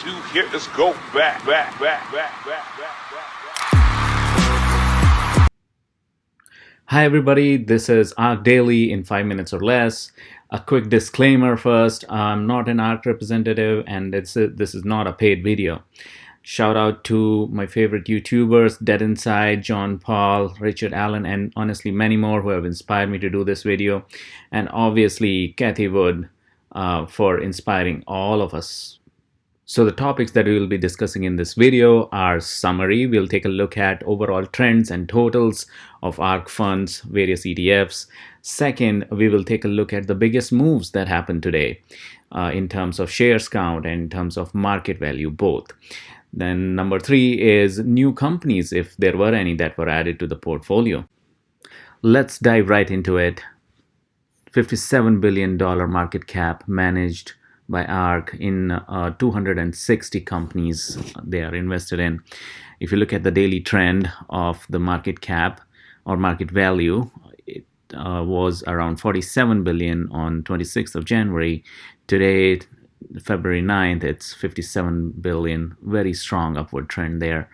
2, here, let's go back. Hi everybody, this is ARK Daily in 5 minutes or less. A quick disclaimer first, I'm not an ARK representative and this is not a paid video. Shout out to my favorite YouTubers, Dead Inside, John Paul, Richard Allen, and honestly many more who have inspired me to do this video. And obviously Kathy Wood for inspiring all of us. So the topics that we will be discussing in this video are summary. We'll take a look at overall trends and totals of ARK funds, various ETFs. Second, we will take a look at the biggest moves that happened today in terms of shares count and in terms of market value, both. Then number 3 is new companies, if there were any that were added to the portfolio. Let's dive right into it. $57 billion market cap managed by ARK in 260 companies they are invested in. If you look at the daily trend of the market cap or market value, it was around 47 billion on 26th of January. Today, February 9th, it's 57 billion. Very strong upward trend there.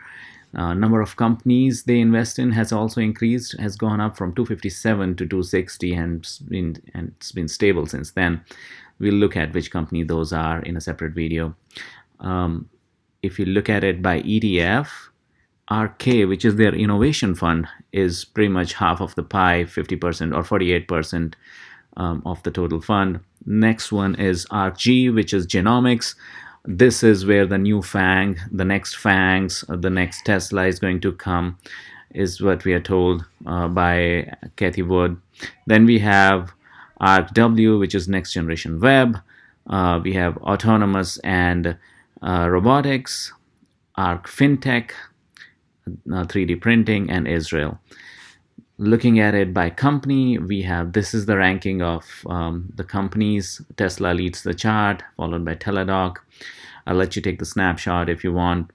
Number of companies they invest in has also increased, has gone up from 257 to 260 and it's been stable since then. We'll look at which company those are in a separate video. If you look at it by ETF, RK, which is their innovation fund, is pretty much half of the pie, 50% or 48% of the total fund. Next one is ARKG, which is genomics. This is where the new FANG, the next FANGs, the next Tesla is going to come, is what we are told by Kathy Wood. Then we have ARKW, which is next generation web. We have autonomous and robotics, ARK FinTech, 3D printing, and Israel. Looking at it by company, we have, this is the ranking of the companies. Tesla leads the chart, followed by Teladoc. I'll let you take the snapshot if you want.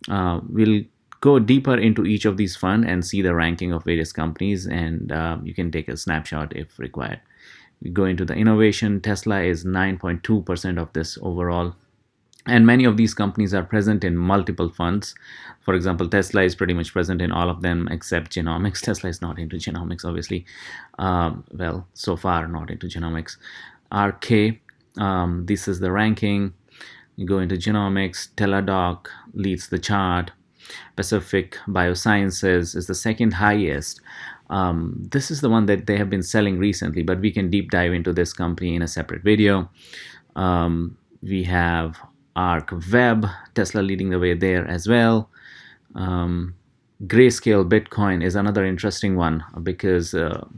We'll go deeper into each of these funds and see the ranking of various companies, and you can take a snapshot if required. We go into the innovation. Tesla is 9.2% of this overall. And many of these companies are present in multiple funds. For example, Tesla is pretty much present in all of them except genomics. Tesla is not into genomics, obviously. Well, so far not into genomics. RK, this is the ranking. You go into genomics. Teladoc leads the chart. Pacific Biosciences is the second highest. This is the one that they have been selling recently, but we can deep dive into this company in a separate video. We have ARK Web, Tesla leading the way there as well. Grayscale Bitcoin is another interesting one because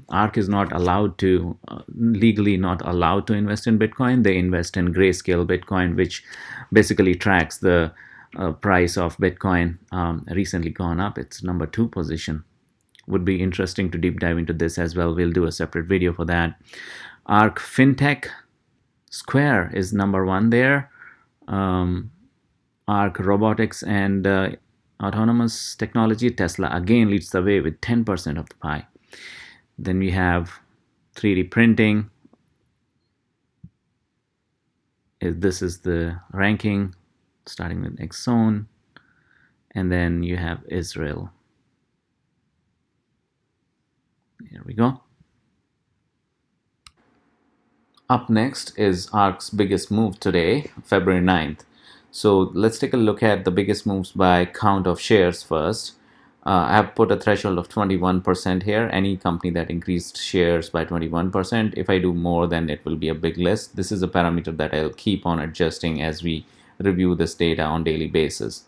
ARK is not allowed to, legally not allowed to invest in Bitcoin. They invest in Grayscale Bitcoin, which basically tracks the price of Bitcoin. Recently gone up. It's number 2 position. Would be interesting to deep dive into this as well. We'll do a separate video for that. ARK FinTech, Square is number 1 there. ARK Robotics and Autonomous Technology, Tesla again leads the way with 10% of the pie. Then we have 3D printing. This is the ranking, starting with Exxon. And then you have Israel. Here we go. Up next is ARK's biggest move today, February 9th. So let's take a look at the biggest moves by count of shares first. I have put a threshold of 21% here. Any company that increased shares by 21. If I do more, then it will be a big list. This is a parameter that I'll keep on adjusting as we review this data on daily basis.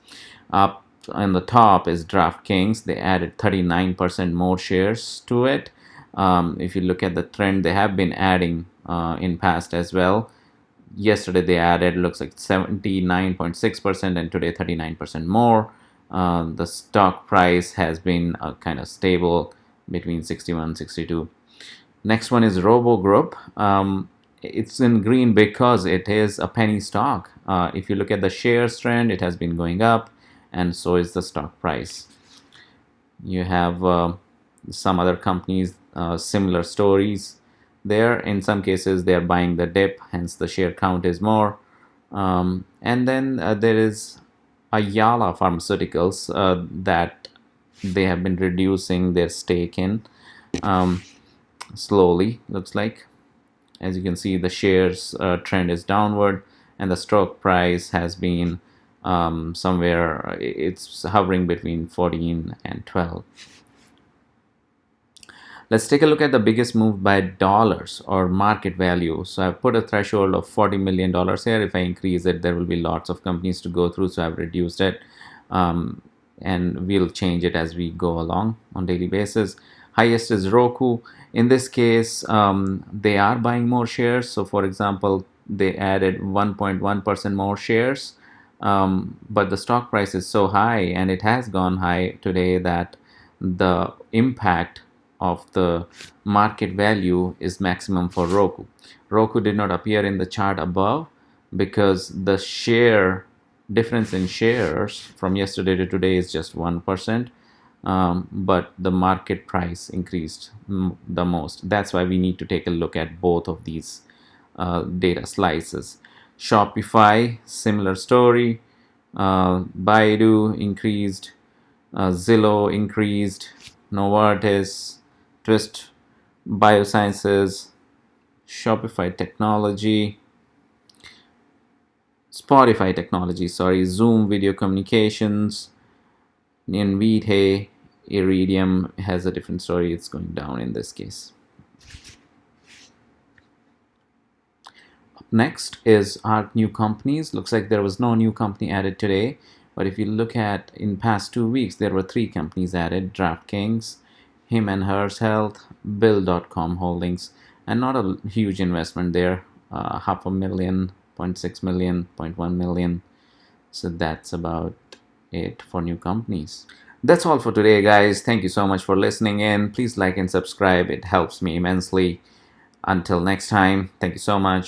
Up on the top is DraftKings. They added 39% more shares to it. If you look at the trend, they have been adding in past as well. Yesterday they added, looks like 79.6%, and today 39% more. The stock price has been kind of stable between 61 and 62. Next one is Robo Group. It's in green because it is a penny stock. If you look at the shares trend, it has been going up, and so is the stock price. You have some other companies, similar stories there. In some cases they are buying the dip, hence the share count is more. And then there is Ayala Pharmaceuticals that they have been reducing their stake in um, slowly, looks like. As you can see, the shares trend is downward, and the stock price has been somewhere, it's hovering between 14 and 12. Let's take a look at the biggest move by dollars or market value. So I've put a threshold of $40 million here. If I increase it, there will be lots of companies to go through. So I've reduced it, and we'll change it as we go along on daily basis. Highest is Roku. In this case, they are buying more shares. So for example, they added 1.1% more shares. But the stock price is so high, and it has gone high today, that the impact of the market value is maximum for Roku. Roku did not appear in the chart above because the share difference in shares from yesterday to today is just 1%, but the market price increased the most. That's why we need to take a look at both of these data slices. Shopify, similar story. Baidu increased, Zillow increased, Novartis, Twist Biosciences, Shopify Technology, Spotify Technology, Zoom Video Communications, Nvidia, Iridium has a different story. It's going down in this case. Up next is ARK new companies. Looks like there was no new company added today, but if you look at in past 2 weeks, there were 3 companies added: DraftKings, Him and Hers Health, Bill.com Holdings, and not a huge investment there, $500,000, 0.6 million, 0.1 million. So that's about it for new companies. That's all for today, guys. Thank you so much for listening in. Please like and subscribe. It helps me immensely. Until next time, thank you so much.